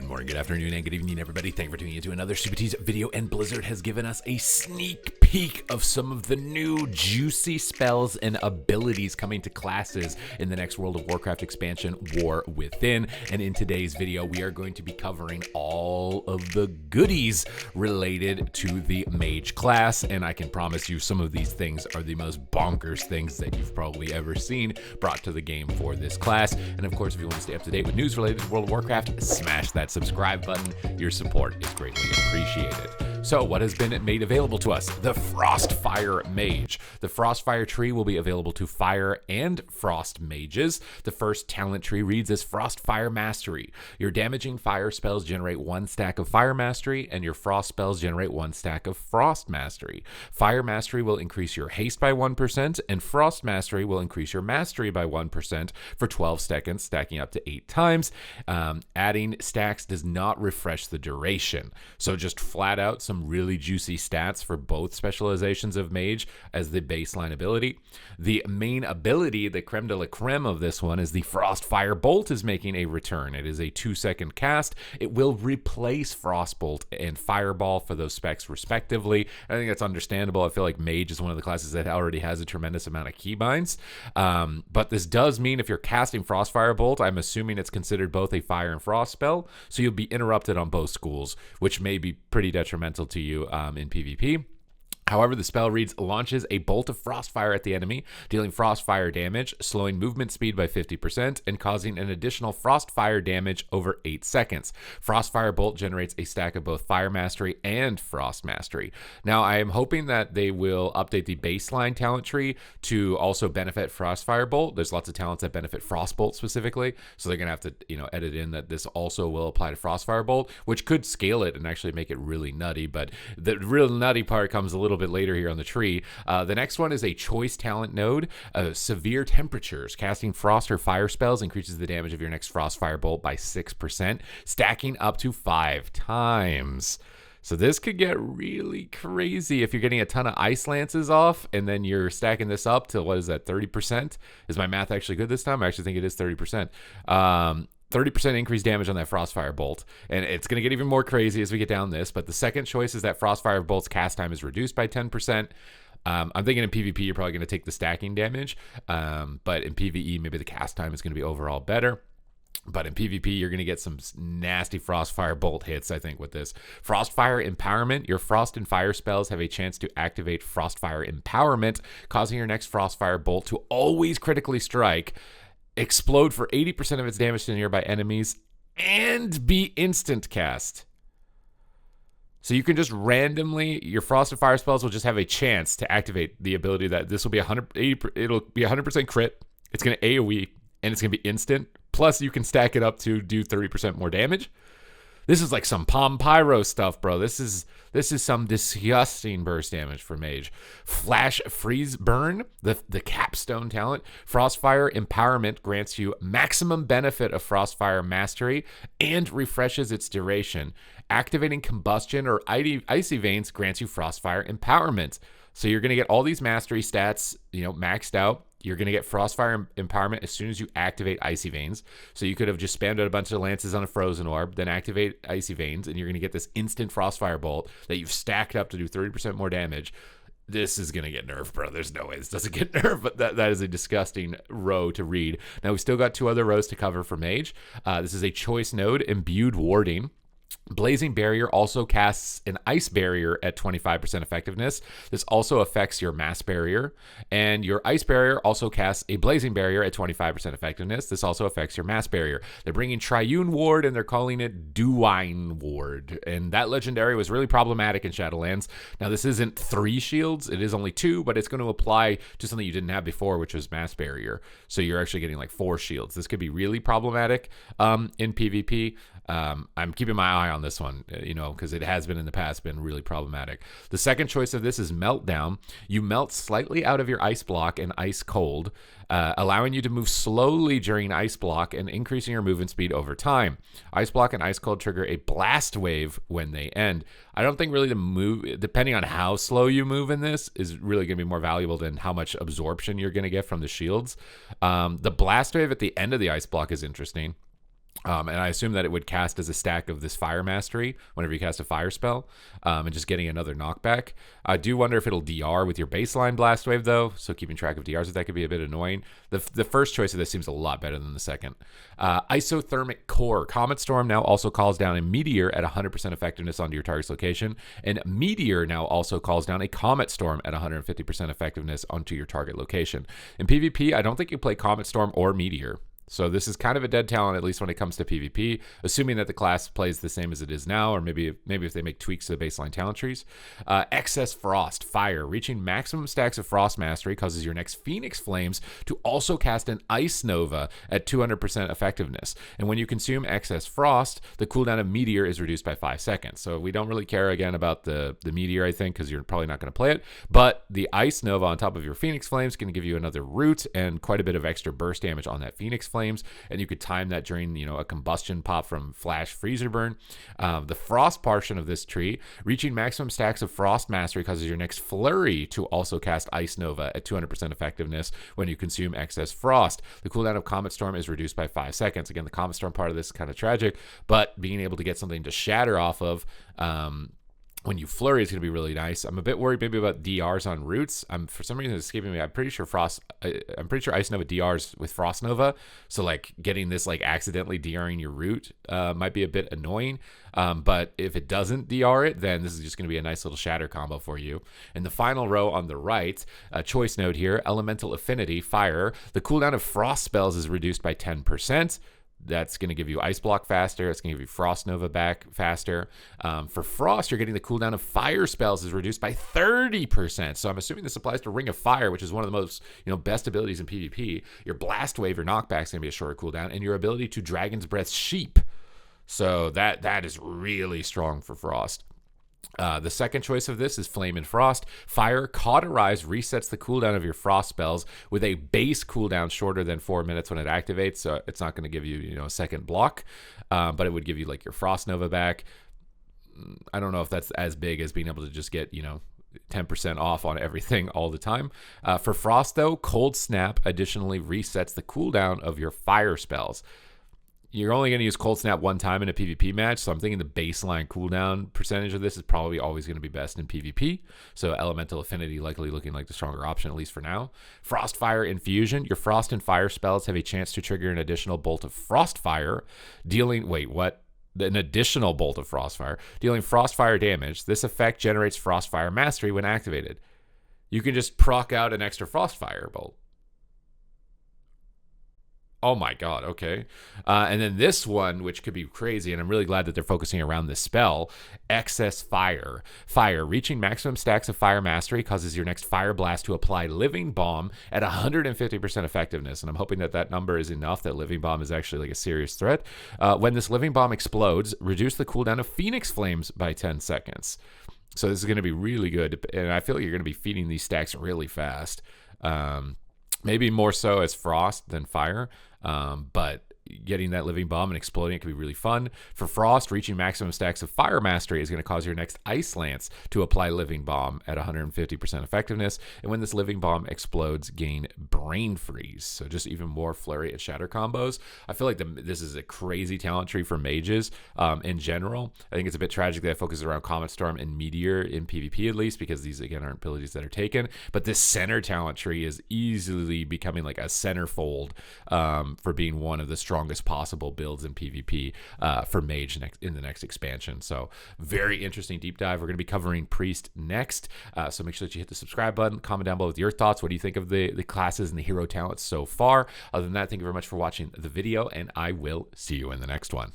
Good morning, good afternoon, and good evening, everybody. Thank you for tuning into another Supatease video, and Blizzard has given us a sneak peek of some of the new juicy spells and abilities coming to classes in the next World of Warcraft expansion, War Within. And in today's video, we are going to be covering all of the goodies related to the Mage class, and I can promise you some of these things are the most bonkers things that you've probably ever seen brought to the game for this class. And of course, if you want to stay up to date with news related to World of Warcraft, smash that subscribe button. Your support is greatly appreciated. So what has been made available to us? The Frostfire Mage. The Frostfire tree will be available to Fire and Frost mages. The first talent tree reads as Frostfire Mastery. Your damaging fire spells generate 1 stack of Fire Mastery, and your Frost spells generate 1 stack of Frost Mastery. Fire Mastery will increase your haste by 1%, and Frost Mastery will increase your mastery by 1% for 12 seconds, stacking up to 8 times. Adding stacks does not refresh the duration. So just flat out some really juicy stats for both specializations of Mage as the baseline ability. The main ability, the creme de la creme of this one, is the Frostfire Bolt is making a return. It is a 2-second cast. It will replace Frostbolt and Fireball for those specs respectively. I think that's understandable. I feel like Mage is one of the classes that already has a tremendous amount of keybinds. But this does mean if you're casting Frostfire Bolt, I'm assuming it's considered both a fire and frost spell, so you'll be interrupted on both schools, which may be pretty detrimental to you in PvP. However, the spell reads, launches a bolt of Frostfire at the enemy, dealing Frostfire damage, slowing movement speed by 50%, and causing an additional Frostfire damage over 8 seconds. Frostfire Bolt generates a stack of both Fire Mastery and Frost Mastery. Now, I am hoping that they will update the baseline talent tree to also benefit Frostfire Bolt. There's lots of talents that benefit Frostbolt specifically, so they're going to have to, edit in that this also will apply to Frostfire Bolt, which could scale it and actually make it really nutty, but the real nutty part comes a little bit later here on the tree. The next one is a choice talent node. Severe temperatures. Casting frost or fire spells increases the damage of your next Frostfire Bolt by 6%, stacking up to 5 times. So this could get really crazy if you're getting a ton of ice lances off and then you're stacking this up to, what is that, 30%? Is my math actually good this time? I actually think it is 30%. 30% increased damage on that Frostfire Bolt. And it's going to get even more crazy as we get down this. But the second choice is that Frostfire Bolt's cast time is reduced by 10%. I'm thinking in PvP, you're probably going to take the stacking damage. But in PvE, maybe the cast time is going to be overall better. But in PvP, you're going to get some nasty Frostfire Bolt hits, I think, with this. Frostfire Empowerment. Your Frost and Fire spells have a chance to activate Frostfire Empowerment, causing your next Frostfire Bolt to always critically strike, explode for 80% of its damage to nearby enemies, and be instant cast. So you can just randomly, your Frost and Fire spells will just have a chance to activate the ability that this will be it'll be 100% crit, it's going to AoE, and it's going to be instant. Plus, you can stack it up to do 30% more damage. This is like some Palm Pyro stuff, bro. This is some disgusting burst damage for Mage. Flash Freeze Burn, the capstone talent. Frostfire Empowerment grants you maximum benefit of Frostfire Mastery and refreshes its duration. Activating Combustion or Icy Veins grants you Frostfire Empowerment. So you're going to get all these mastery stats, maxed out. You're going to get Frostfire Empowerment as soon as you activate Icy Veins. So you could have just spammed out a bunch of lances on a Frozen Orb, then activate Icy Veins, and you're going to get this instant Frostfire Bolt that you've stacked up to do 30% more damage. This is going to get nerfed, bro. There's no way this doesn't get nerfed, but that is a disgusting row to read. Now, we still got 2 other rows to cover for Mage. This is a choice node, Imbued Warding. Blazing Barrier also casts an Ice Barrier at 25% effectiveness. This also affects your Mass Barrier. And your Ice Barrier also casts a Blazing Barrier at 25% effectiveness. This also affects your Mass Barrier. They're bringing Triune Ward, and they're calling it Duine Ward. And that legendary was really problematic in Shadowlands. Now, this isn't 3 shields. It is only 2, but it's going to apply to something you didn't have before, which was Mass Barrier. So you're actually getting like 4 shields. This could be really problematic in PvP. I'm keeping my eye on this one, because it has been in the past been really problematic. The second choice of this is Meltdown. You melt slightly out of your ice block and ice cold, allowing you to move slowly during ice block and increasing your movement speed over time. Ice block and ice cold trigger a blast wave when they end. I don't think really the move, depending on how slow you move in this, is really going to be more valuable than how much absorption you're going to get from the shields. The blast wave at the end of the ice block is interesting. And I assume that it would cast as a stack of this Fire Mastery whenever you cast a fire spell, and just getting another knockback. I do wonder if it'll DR with your baseline Blast Wave, though, so keeping track of DRs with that could be a bit annoying. The first choice of this seems a lot better than the second. Isothermic Core. Comet Storm now also calls down a Meteor at 100% effectiveness onto your target's location, and Meteor now also calls down a Comet Storm at 150% effectiveness onto your target location. In PvP, I don't think you play Comet Storm or Meteor. So this is kind of a dead talent, at least when it comes to PvP, assuming that the class plays the same as it is now, or maybe if they make tweaks to the baseline talent trees. Excess Frost, Fire. Reaching maximum stacks of Frost Mastery causes your next Phoenix Flames to also cast an Ice Nova at 200% effectiveness. And when you consume Excess Frost, the cooldown of Meteor is reduced by 5 seconds. So we don't really care, again, about the Meteor, I think, because you're probably not going to play it. But the Ice Nova on top of your Phoenix Flames can give you another root and quite a bit of extra burst damage on that Phoenix Flames, and you could time that during a combustion pop from Flash Freezer Burn. The Frost portion of this tree, reaching maximum stacks of Frost Mastery causes your next Flurry to also cast Ice Nova at 200% effectiveness when you consume excess Frost. The cooldown of Comet Storm is reduced by 5 seconds. Again, the Comet Storm part of this is kind of tragic, but being able to get something to shatter off of when you flurry is going to be really nice. I'm a bit worried maybe about DRs on roots. For some reason it's escaping me. I'm pretty sure Ice Nova DRs with Frost Nova. So like getting this like accidentally DRing your root might be a bit annoying. But if it doesn't DR it, then this is just going to be a nice little shatter combo for you. In the final row on the right, choice note here, Elemental Affinity, Fire. The cooldown of Frost spells is reduced by 10%. That's going to give you Ice Block faster. It's going to give you Frost Nova back faster. For Frost, you're getting the cooldown of Fire spells is reduced by 30%. So I'm assuming this applies to Ring of Fire, which is one of the most best abilities in PvP. Your Blast Wave, your knockback is going to be a shorter cooldown, and your ability to Dragon's Breath Sheep. So that is really strong for Frost. The second choice of this is Flame and Frost. Fire, Cauterize resets the cooldown of your Frost spells with a base cooldown shorter than 4 minutes when it activates. So it's not going to give you, a second block, but it would give you like your Frost Nova back. I don't know if that's as big as being able to just get, 10% off on everything all the time. For Frost, though, Cold Snap additionally resets the cooldown of your fire spells. You're only going to use Cold Snap one time in a PvP match, so I'm thinking the baseline cooldown percentage of this is probably always going to be best in PvP. So Elemental Affinity likely looking like the stronger option, at least for now. Frostfire Infusion. Your Frost and Fire spells have a chance to trigger an additional bolt of Frostfire, dealing... Wait, what? An additional bolt of Frostfire, dealing Frostfire damage. This effect generates Frostfire Mastery when activated. You can just proc out an extra Frostfire bolt. Oh my god, okay. And then this one, which could be crazy, and I'm really glad that they're focusing around this spell, Excess Fire. Fire, reaching maximum stacks of Fire Mastery causes your next Fire Blast to apply Living Bomb at 150% effectiveness, and I'm hoping that number is enough, that Living Bomb is actually like a serious threat. When this Living Bomb explodes, reduce the cooldown of Phoenix Flames by 10 seconds. So this is going to be really good, and I feel like you're going to be feeding these stacks really fast. Maybe more so as Frost than Fire, but getting that Living Bomb and exploding it could be really fun. For Frost, reaching maximum stacks of Fire Mastery is going to cause your next Ice Lance to apply Living Bomb at 150% effectiveness. And when this Living Bomb explodes, gain Brain Freeze. So just even more Flurry and Shatter combos. I feel like this is a crazy talent tree for mages in general. I think it's a bit tragic that it focuses around Comet Storm and Meteor in PvP at least, because these, again, aren't abilities that are taken. But this center talent tree is easily becoming like a centerfold for being one of the strongest possible builds in PvP for Mage in the next expansion. So very interesting deep dive. We're going to be covering Priest next. So make sure that you hit the subscribe button, comment down below with your thoughts. What do you think of the classes and the hero talents so far? Other than that, thank you very much for watching the video, and I will see you in the next one.